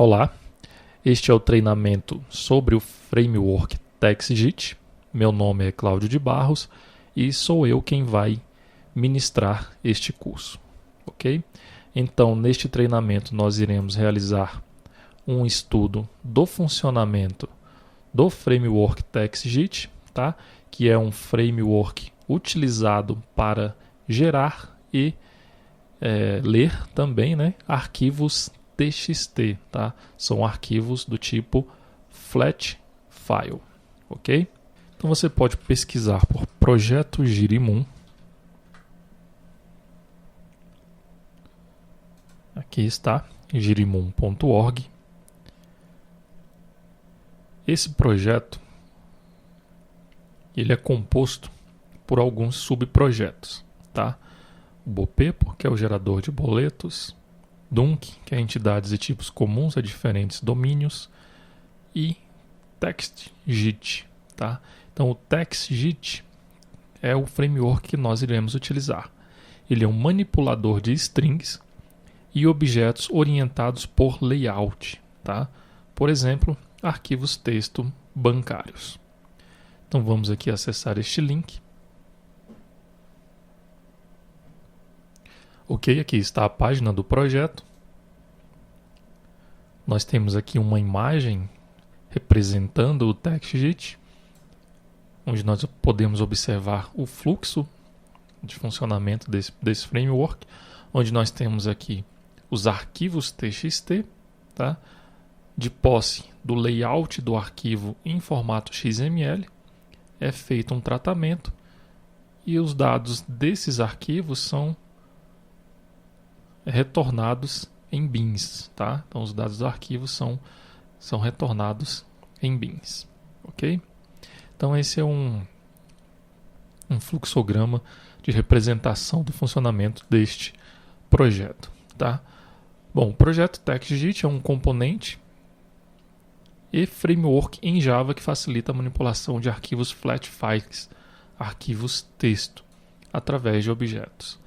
Olá, este é o treinamento sobre o Framework TextJIT. Meu nome é Cláudio de Barros e sou eu quem vai ministrar este curso, ok? Então, neste treinamento nós iremos realizar um estudo do funcionamento do Framework TextJIT, tá? Que é um framework utilizado para gerar e ler também, né, arquivos TXT, tá? São arquivos do tipo flat file, ok? Então você pode pesquisar por projeto Girimum. Aqui está, girimum.org. Esse projeto ele é composto por alguns subprojetos, tá? O BOPEPO, que é o gerador de boletos, Dunc, que é entidades e tipos comuns a diferentes domínios, e TextJIT, tá? Então o TextJIT é o framework que nós iremos utilizar. Ele é um manipulador de strings e objetos orientados por layout, tá? Por exemplo, arquivos texto bancários. Então vamos aqui acessar este link. Ok, aqui está a página do projeto. Nós temos aqui uma imagem representando o TextJIT, onde nós podemos observar o fluxo de funcionamento desse framework, onde nós temos aqui os arquivos TXT, tá? De posse do layout do arquivo em formato XML, é feito um tratamento e os dados desses arquivos são retornados em bins, tá? Então os dados do arquivo são retornados em bins, ok? Então esse é um fluxograma de representação do funcionamento deste projeto, tá? Bom, o projeto TextJIT é um componente e framework em Java que facilita a manipulação de arquivos flat files, arquivos texto, através de objetos.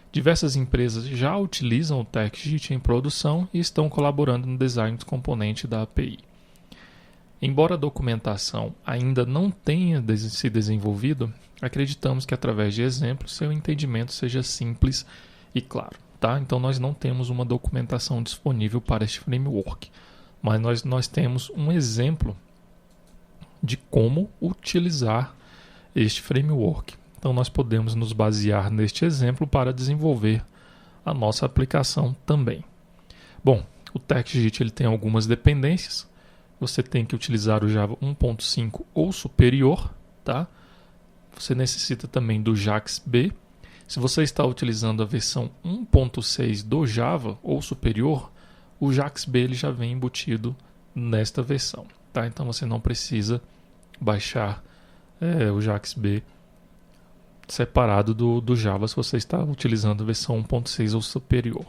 Diversas empresas já utilizam o TextJIT em produção e estão colaborando no design dos componentes da API. Embora a documentação ainda não tenha se desenvolvido, acreditamos que através de exemplos seu entendimento seja simples e claro, tá? Então nós não temos uma documentação disponível para este framework, mas nós temos um exemplo de como utilizar este framework. Então nós podemos nos basear neste exemplo para desenvolver a nossa aplicação também. Bom, o TextJIT ele tem algumas dependências. Você tem que utilizar o Java 1.5 ou superior, tá? Você necessita também do JAX-B. Se você está utilizando a versão 1.6 do Java ou superior, o JAX-B ele já vem embutido nesta versão, tá? Então você não precisa baixar o JAX-B separado do Java se você está utilizando a versão 1.6 ou superior.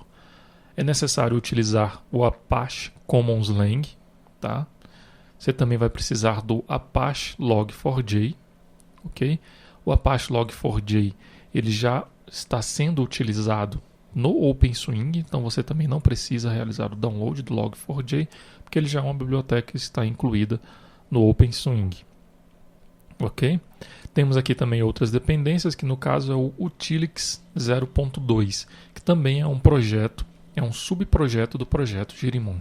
É necessário utilizar o Apache Commons Lang, tá? Você também vai precisar do Apache Log4j, ok? O Apache Log4j ele já está sendo utilizado no OpenSwing, então você também não precisa realizar o download do Log4j, porque ele já é uma biblioteca que está incluída no OpenSwing. Ok? Temos aqui também outras dependências, que no caso é o Utilix 0.2, que também é um projeto, é um subprojeto do projeto Girimum.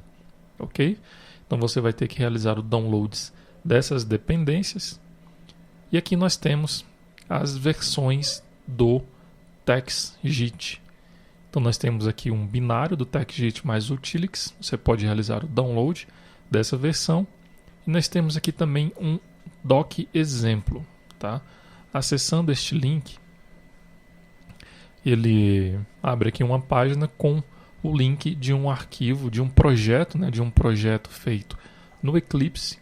Ok? Então você vai ter que realizar o download dessas dependências. E aqui nós temos as versões do TextJIT. Então nós temos aqui um binário do TextJIT mais Utilix. Você pode realizar o download dessa versão. E nós temos aqui também um doc exemplo, tá? Acessando este link, ele abre aqui uma página com o link de um arquivo, de um projeto, né, de um projeto feito no Eclipse,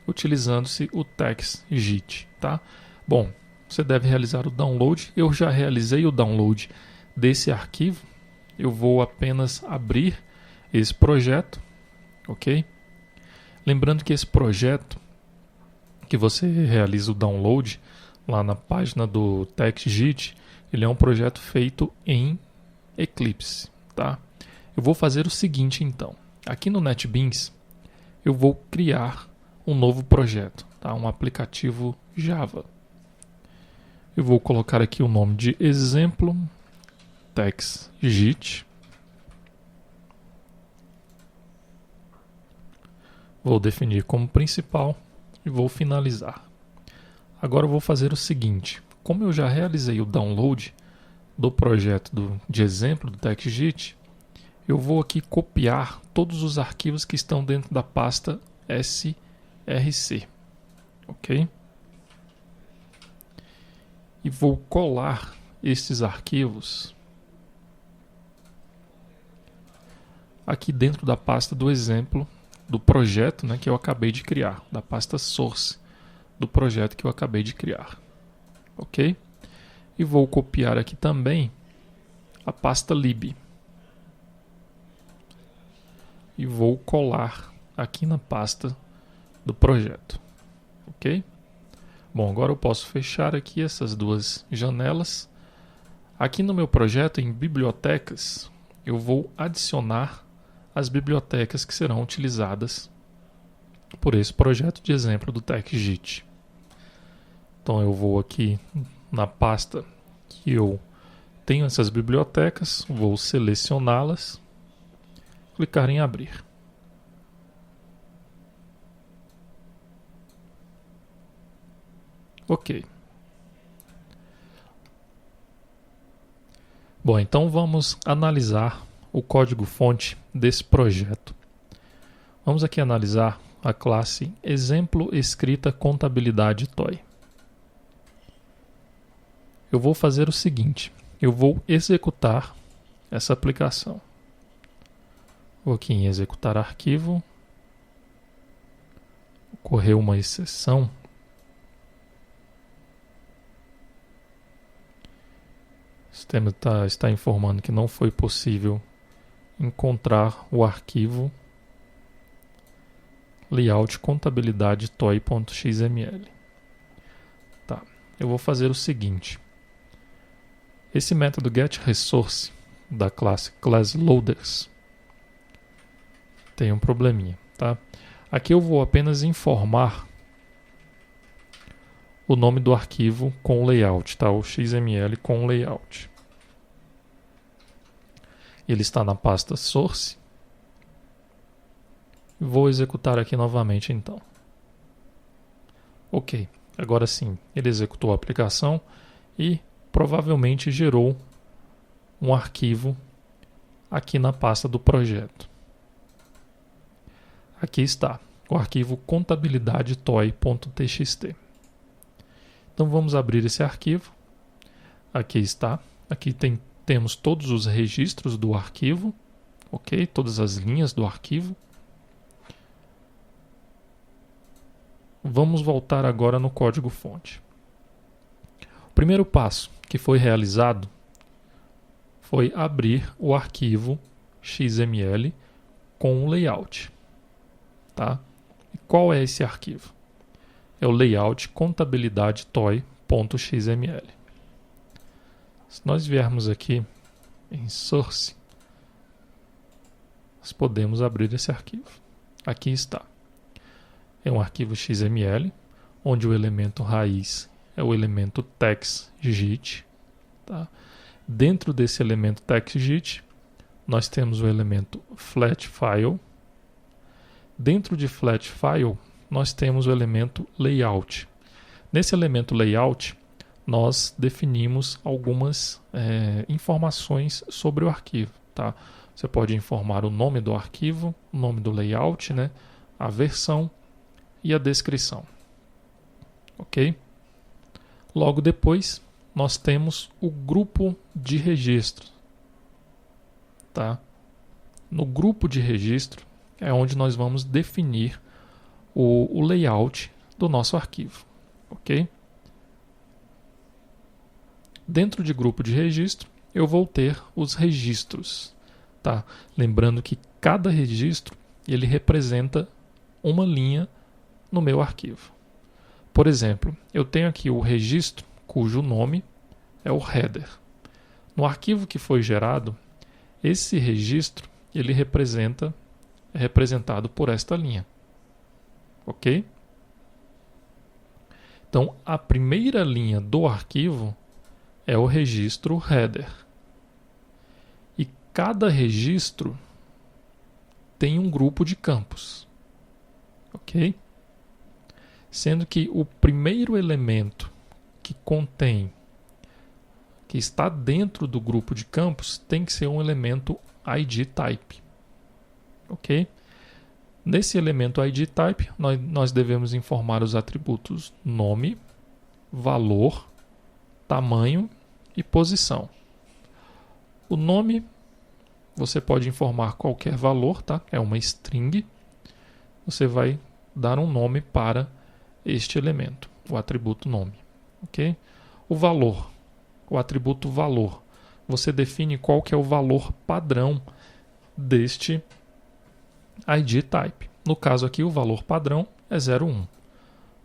utilizando-se o TextJIT, tá? Bom, você deve realizar o download. Eu já realizei o download desse arquivo. Eu vou apenas abrir esse projeto, ok? Lembrando que esse projeto que você realiza o download lá na página do TextJIT, ele é um projeto feito em Eclipse, tá? Eu vou fazer o seguinte então. aqui no NetBeans, eu vou criar um novo projeto, tá? Um aplicativo Java. Eu vou colocar aqui o nome de exemplo TextJIT. Vou definir como principal e vou finalizar. Agora eu vou fazer o seguinte: como eu já realizei o download do projeto de exemplo do TextJIT, eu vou aqui copiar todos os arquivos que estão dentro da pasta src, ok? E vou colar esses arquivos aqui dentro da pasta do exemplo do projeto, né, que eu acabei de criar, da pasta source do projeto que eu acabei de criar, ok? E vou copiar aqui também a pasta lib e vou colar aqui na pasta do projeto, ok? Bom, agora eu posso fechar aqui essas duas janelas. Aqui no meu projeto, em bibliotecas, eu vou adicionar as bibliotecas que serão utilizadas por esse projeto de exemplo do TextJIT. Então eu vou aqui na pasta que eu tenho essas bibliotecas, vou selecioná-las, clicar em abrir. Ok. Bom, então vamos analisar o código-fonte desse projeto. Vamos aqui analisar a classe exemplo escrita contabilidade toy. Eu vou fazer o seguinte: eu vou executar essa aplicação. Vou aqui em executar arquivo. Ocorreu uma exceção. O sistema está informando que não foi possível encontrar o arquivo layout contabilidade toy.xml. Tá. Eu vou fazer o seguinte: esse método getResource da classe classLoaders tem um probleminha, tá? Aqui eu vou apenas informar o nome do arquivo com layout, tá? O XML com layout. Ele está na pasta source. Vou executar aqui novamente então. Ok, agora sim, ele executou a aplicação e provavelmente gerou um arquivo aqui na pasta do projeto. Aqui está, o arquivo contabilidade toy.txt. Então vamos abrir esse arquivo. Aqui está. Aqui temos todos os registros do arquivo, ok? Todas as linhas do arquivo. Vamos voltar agora no código-fonte. O primeiro passo que foi realizado foi abrir o arquivo XML com o layout, tá? E qual é esse arquivo? É o layout contabilidade toy.xml. Se nós viermos aqui em source, nós podemos abrir esse arquivo. Aqui está. É um arquivo XML, onde o elemento raiz é o elemento TextJIT. Tá? Dentro desse elemento TextJIT, nós temos o elemento FlatFile. Dentro de FlatFile, nós temos o elemento layout. Nesse elemento layout, nós definimos algumas informações sobre o arquivo. Tá? Você pode informar o nome do arquivo, o nome do layout, né? A versão e a descrição. Ok? Logo depois, nós temos o grupo de registro. Tá? No grupo de registro é onde nós vamos definir o layout do nosso arquivo. Ok? Dentro de grupo de registro, eu vou ter os registros. Tá? Lembrando que cada registro ele representa uma linha no meu arquivo. Por exemplo, eu tenho aqui o registro cujo nome é o header. No arquivo que foi gerado, esse registro ele representa é representado por esta linha. Ok? Então, a primeira linha do arquivo é o registro header. E cada registro tem um grupo de campos. Ok? Sendo que o primeiro elemento que está dentro do grupo de campos tem que ser um elemento ID type. Ok? Nesse elemento ID type, nós devemos informar os atributos nome, valor, tamanho e posição. O nome, você pode informar qualquer valor, tá? É uma string. Você vai dar um nome para este elemento, o atributo nome. Ok? O valor, o atributo valor. Você define qual que é o valor padrão deste ID type. No caso aqui, o valor padrão é 01.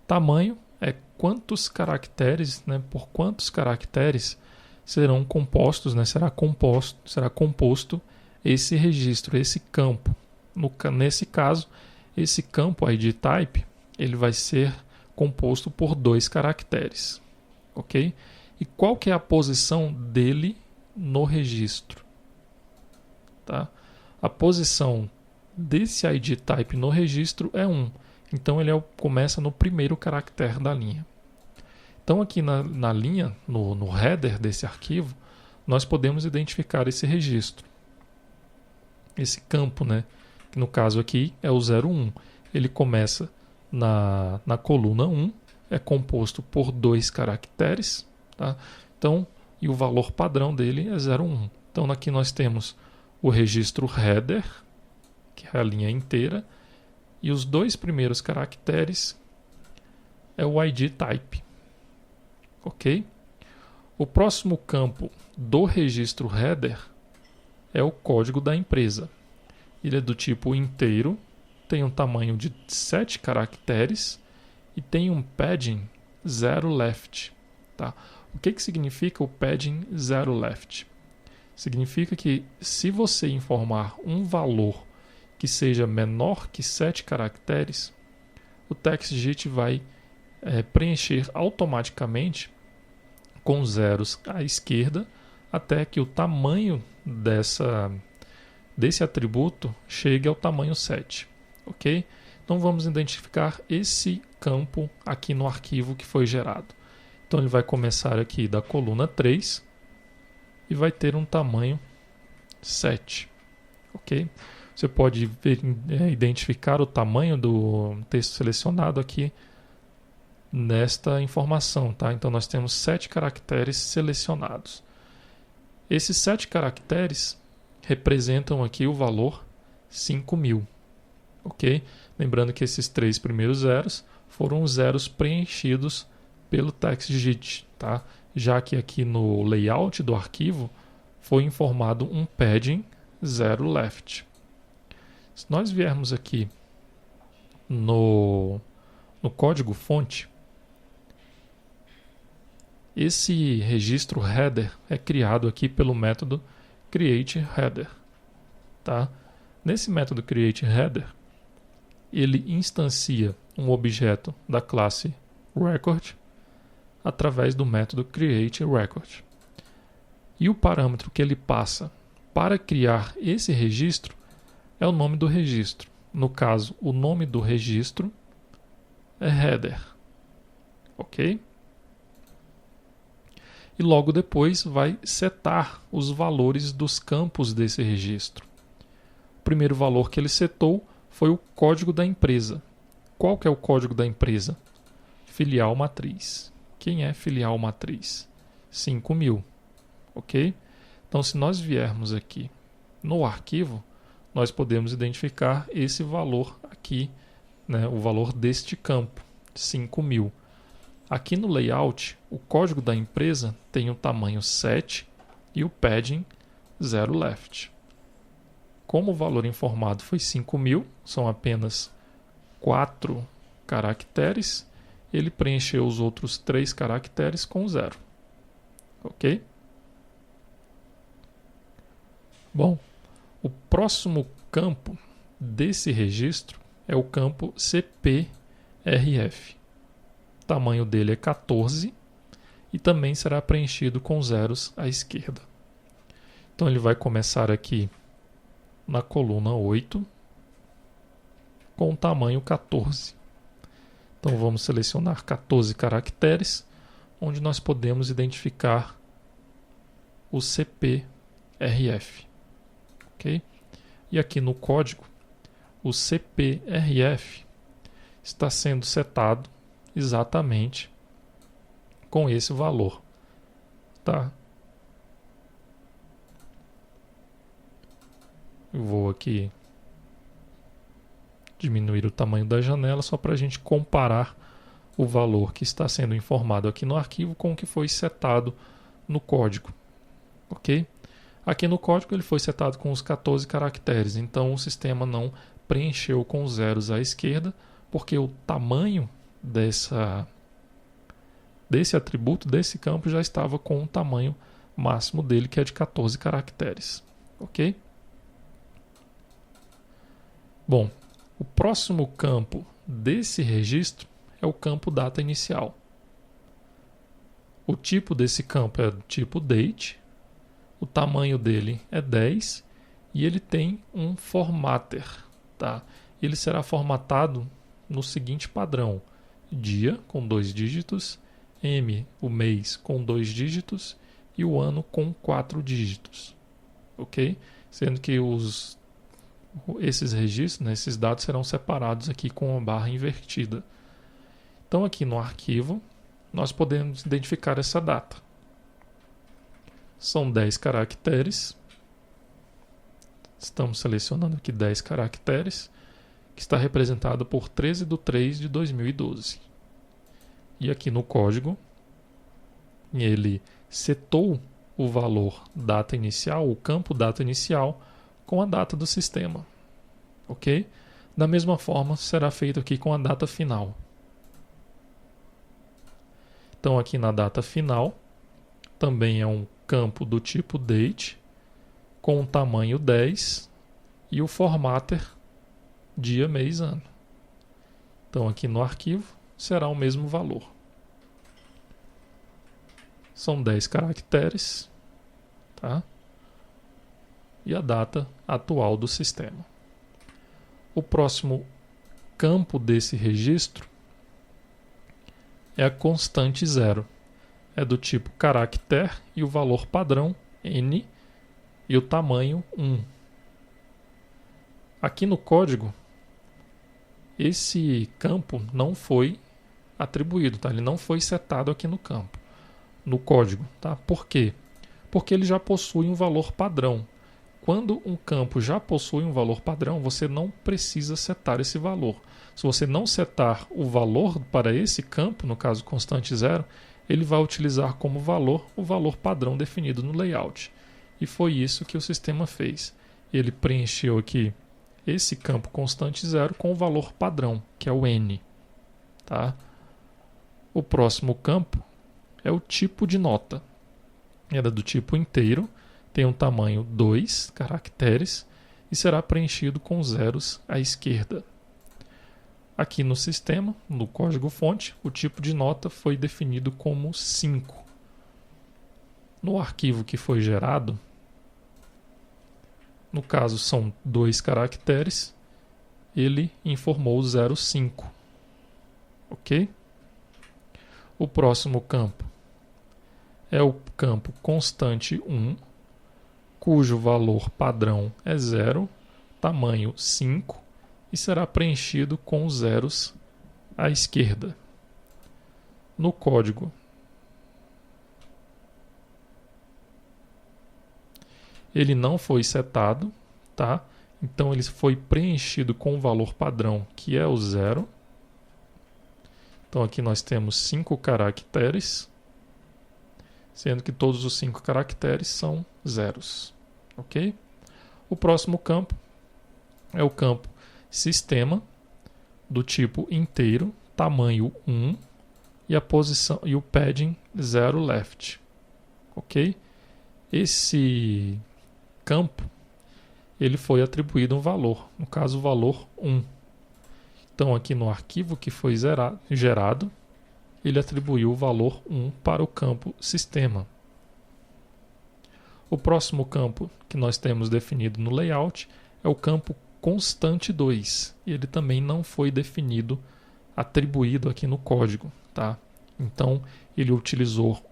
Tamanho é quantos caracteres, né, por quantos caracteres serão compostos, né, será composto esse registro, esse campo. Nesse caso, esse campo ID type, ele vai ser composto por 2 caracteres. Ok? E qual que é a posição dele no registro? Tá? A posição desse ID type no registro é 1. Então ele começa no primeiro caractere da linha. Então aqui na linha, no header desse arquivo, nós podemos identificar esse registro. Esse campo, né? Que no caso aqui é o 01. Ele começa na coluna 1, é composto por 2 caracteres. Tá? Então, e o valor padrão dele é 01. Então aqui nós temos o registro header, que é a linha inteira, e os 2 primeiros caracteres é o ID type. Ok? O próximo campo do registro header é o código da empresa. Ele é do tipo inteiro, tem um tamanho de 7 caracteres e tem um padding 0 left. Tá? O que significa o padding 0 left? Significa que se você informar um valor que seja menor que 7 caracteres, o TextJIT vai preencher automaticamente com zeros à esquerda até que o tamanho desse atributo chegue ao tamanho 7. Ok? Então vamos identificar esse campo aqui no arquivo que foi gerado. Então ele vai começar aqui da coluna 3 e vai ter um tamanho 7. Ok? Você pode identificar o tamanho do texto selecionado aqui nesta informação. Tá? Então nós temos 7 caracteres selecionados. Esses 7 caracteres representam aqui o valor 5.000. Ok? Lembrando que esses 3 primeiros zeros foram os zeros preenchidos pelo TextJIT. Tá? Já que aqui no layout do arquivo foi informado um padding 0 left. Se nós viermos aqui no código fonte, esse registro header é criado aqui pelo método createHeader. Tá? Nesse método createHeader, ele instancia um objeto da classe record através do método createRecord. E o parâmetro que ele passa para criar esse registro é o nome do registro. No caso, o nome do registro é header. Ok? E logo depois vai setar os valores dos campos desse registro. O primeiro valor que ele setou foi o código da empresa. Qual que é o código da empresa? Filial matriz. Quem é filial matriz? 5.000. Ok? Então, se nós viermos aqui no arquivo, nós podemos identificar esse valor aqui, né, o valor deste campo, 5.000. Aqui no layout, o código da empresa tem o tamanho 7 e o padding 0 left. Como o valor informado foi 5.000, são apenas 4 caracteres, ele preencheu os outros 3 caracteres com 0. Ok? Bom, o próximo campo desse registro é o campo CPRF. O tamanho dele é 14 e também será preenchido com zeros à esquerda. Então ele vai começar aqui na coluna 8 com o tamanho 14. Então vamos selecionar 14 caracteres, onde nós podemos identificar o CPRF. Ok? E aqui no código, o CPRF está sendo setado exatamente com esse valor. Tá? Eu vou aqui diminuir o tamanho da janela só para a gente comparar o valor que está sendo informado aqui no arquivo com o que foi setado no código. Ok? Aqui no código ele foi setado com os 14 caracteres, então o sistema não preencheu com zeros à esquerda, porque o tamanho desse atributo, desse campo, já estava com o tamanho máximo dele, que é de 14 caracteres. Ok? Bom, o próximo campo desse registro é o campo data inicial. O tipo desse campo é do tipo date, o tamanho dele é 10 e ele tem um formatter. Tá? Ele será formatado no seguinte padrão: dia com 2 dígitos, M, o mês, com 2 dígitos e o ano com 4 dígitos. Ok? Sendo que esses registros, né, esses dados serão separados aqui com uma barra invertida. Então aqui no arquivo nós podemos identificar essa data. São 10 caracteres. Estamos selecionando aqui 10 caracteres, que está representado por 13/3/2012. E aqui no código, ele setou o valor data inicial, o campo data inicial, com a data do sistema. Ok? Da mesma forma, será feito aqui com a data final. Então, aqui na data final, também é um campo do tipo date, com o tamanho 10 e o formatter dia, mês, ano. Então, aqui no arquivo, será o mesmo valor. São 10 caracteres, tá? E a data atual do sistema. O próximo campo desse registro é a constante 0. É do tipo caractere e o valor padrão N e o tamanho 1. Aqui no código, esse campo não foi atribuído, tá? Ele não foi setado aqui no campo, no código, tá? Por quê? Porque ele já possui um valor padrão. Quando um campo já possui um valor padrão, você não precisa setar esse valor. Se você não setar o valor para esse campo, no caso constante 0, ele vai utilizar como valor o valor padrão definido no layout. E foi isso que o sistema fez. Ele preencheu aqui esse campo constante 0 com o valor padrão, que é o N. Tá? O próximo campo é o tipo de nota. Era do tipo inteiro, tem um tamanho 2 caracteres e será preenchido com zeros à esquerda. Aqui no sistema, no código-fonte, o tipo de nota foi definido como 5. No arquivo que foi gerado, no caso são 2 caracteres, ele informou 0,5. Ok? O próximo campo é o campo constante 1, cujo valor padrão é 0, tamanho 5, e será preenchido com zeros à esquerda. No código, ele não foi setado, tá? Então ele foi preenchido com o valor padrão, que é o 0. Então aqui nós temos 5 caracteres, sendo que todos os 5 caracteres são zeros. Ok? O próximo campo é o campo sistema, do tipo inteiro, tamanho 1 e a posição e o padding 0 left. Ok? Esse campo ele foi atribuído um valor, no caso o valor 1. Então aqui no arquivo que foi gerado, ele atribuiu o valor 1 para o campo sistema. O próximo campo que nós temos definido no layout é o campo constante 2. E ele também não foi definido, atribuído aqui no código, tá? Então ele utilizou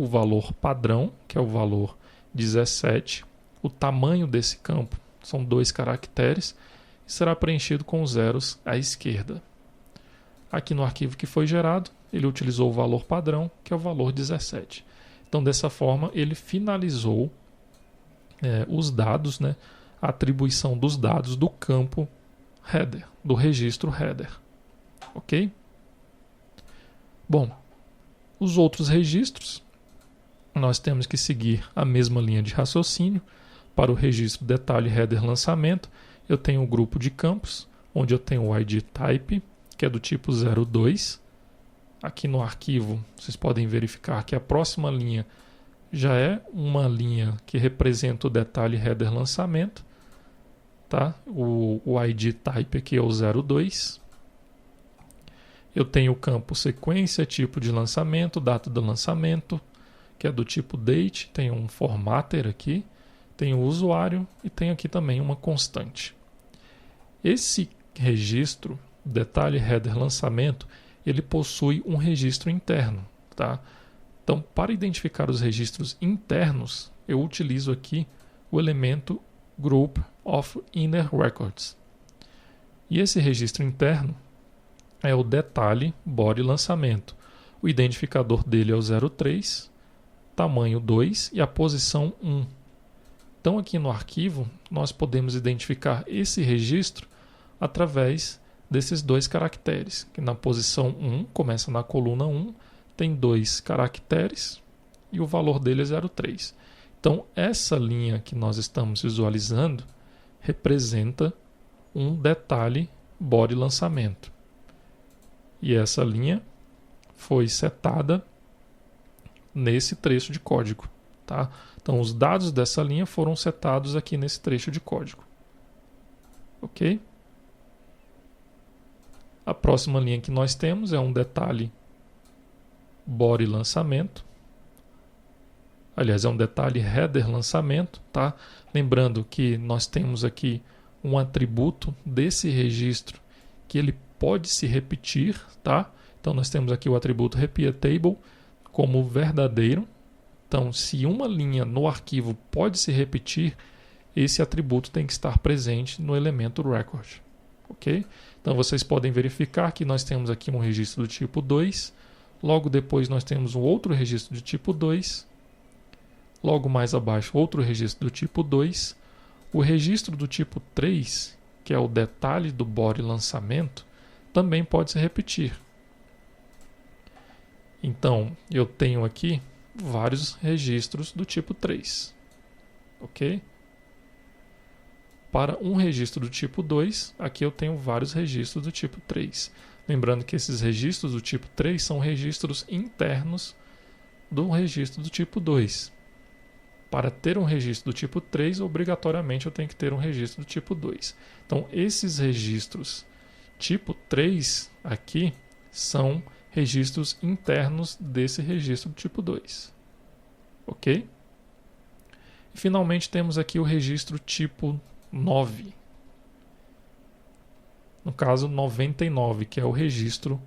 o valor padrão, que é o valor 17. O tamanho desse campo são 2 caracteres e será preenchido com zeros à esquerda. Aqui no arquivo que foi gerado, ele utilizou o valor padrão, que é o valor 17. Então, dessa forma, ele finalizou os dados, né, a atribuição dos dados do campo header, do registro header. Ok? Bom, os outros registros, nós temos que seguir a mesma linha de raciocínio. Para o registro detalhe header lançamento, eu tenho um grupo de campos, onde eu tenho o ID type, que é do tipo 02. Aqui no arquivo, vocês podem verificar que a próxima linha já é uma linha que representa o detalhe header lançamento. Tá? O ID type aqui é o 02. Eu tenho o campo sequência, tipo de lançamento, data do lançamento, que é do tipo date. Tem um formatter aqui, tem o usuário e tem aqui também uma constante. Esse registro, detalhe header lançamento, ele possui um registro interno, tá? Então, para identificar os registros internos, eu utilizo aqui o elemento Group of Inner Records. E esse registro interno é o detalhe body lançamento. O identificador dele é o 03, tamanho 2 e a posição 1. Então, aqui no arquivo, nós podemos identificar esse registro através desses 2 caracteres, que na posição 1, começa na coluna 1, tem 2 caracteres e o valor dele é 03. Então, essa linha que nós estamos visualizando representa um detalhe body lançamento. E essa linha foi setada nesse trecho de código, tá? Então, os dados dessa linha foram setados aqui nesse trecho de código. Ok? A próxima linha que nós temos é um detalhe body lançamento. Aliás, é um detalhe header lançamento, tá? Lembrando que nós temos aqui um atributo desse registro que ele pode se repetir, tá? Então nós temos aqui o atributo repeatable como verdadeiro. Então, se uma linha no arquivo pode se repetir, esse atributo tem que estar presente no elemento record. Ok? Então vocês podem verificar que nós temos aqui um registro do tipo 2, logo depois nós temos um outro registro do tipo 2, logo mais abaixo outro registro do tipo 2, o registro do tipo 3, que é o detalhe do body lançamento, também pode se repetir. Então eu tenho aqui vários registros do tipo 3. Ok? Para um registro do tipo 2, aqui eu tenho vários registros do tipo 3. Lembrando que esses registros do tipo 3 são registros internos do registro do tipo 2. Para ter um registro do tipo 3, obrigatoriamente eu tenho que ter um registro do tipo 2. Então, esses registros tipo 3 aqui são registros internos desse registro do tipo 2. Ok? E finalmente temos aqui o registro tipo 9. No caso 99, que é o registro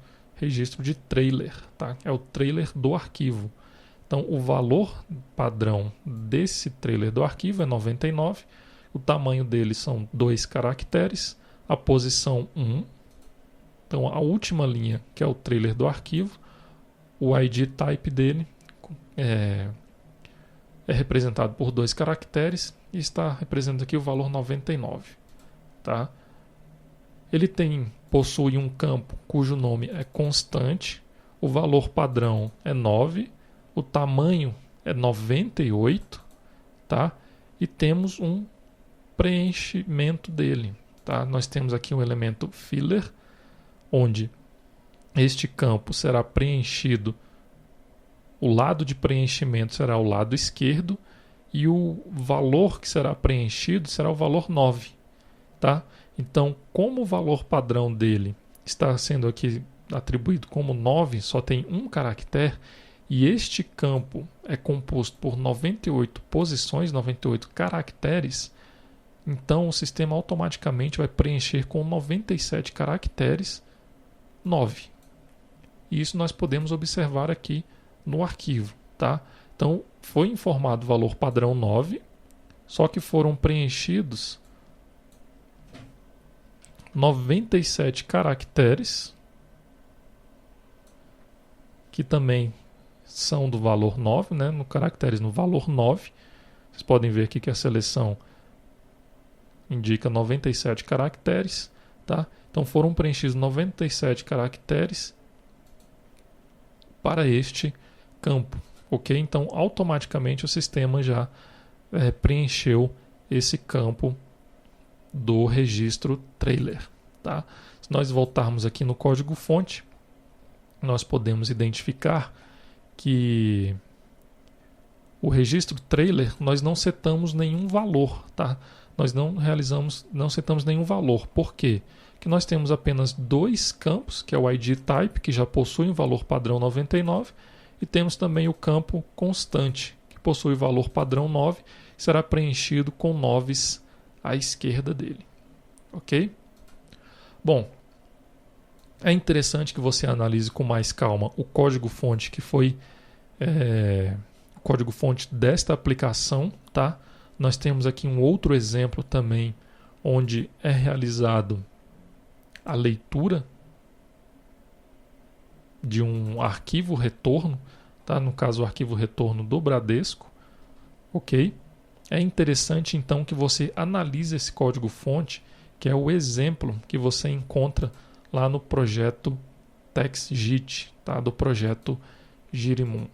de trailer, tá? É o trailer do arquivo. Então o valor padrão desse trailer do arquivo é 99. O tamanho dele são 2 caracteres, a posição 1. Então a última linha, que é o trailer do arquivo, o ID type dele é representado por 2 caracteres e está representando aqui o valor 99, tá? Ele possui um campo cujo nome é constante, o valor padrão é 9, o tamanho é 98, tá? E temos um preenchimento dele, tá? Nós temos aqui um elemento filler, onde este campo será preenchido, o lado de preenchimento será o lado esquerdo e o valor que será preenchido será o valor 9. Tá? Então, como o valor padrão dele está sendo aqui atribuído como 9, só tem um caractere, e este campo é composto por 98 posições, 98 caracteres, então o sistema automaticamente vai preencher com 97 caracteres 9. E isso nós podemos observar aqui no arquivo. Tá? Então, foi informado o valor padrão 9, só que foram preenchidos 97 caracteres, que também são do valor 9, né? No caracteres no valor 9. Vocês podem ver aqui que a seleção indica 97 caracteres. Tá? Então foram preenchidos 97 caracteres para este campo. Ok? Então automaticamente o sistema já preencheu esse campo do registro trailer. Tá? Se nós voltarmos aqui no código-fonte, nós podemos identificar que o registro trailer nós não setamos nenhum valor. Tá? Nós não setamos nenhum valor. Por quê? Porque nós temos apenas dois campos, que é o ID type, que já possui um valor padrão 99, e temos também o campo constante, que possui valor padrão 9, e será preenchido com 9s à esquerda dele. Ok? Bom, é interessante que você analise com mais calma o código-fonte que foi o código-fonte desta aplicação. Tá? Nós temos aqui um outro exemplo também, onde é realizado a leitura de um arquivo retorno, tá? No caso o arquivo retorno do Bradesco. Ok? É interessante então que você analise esse código-fonte, que é o exemplo que você encontra lá no projeto TextJIT, tá? Do projeto Girimum.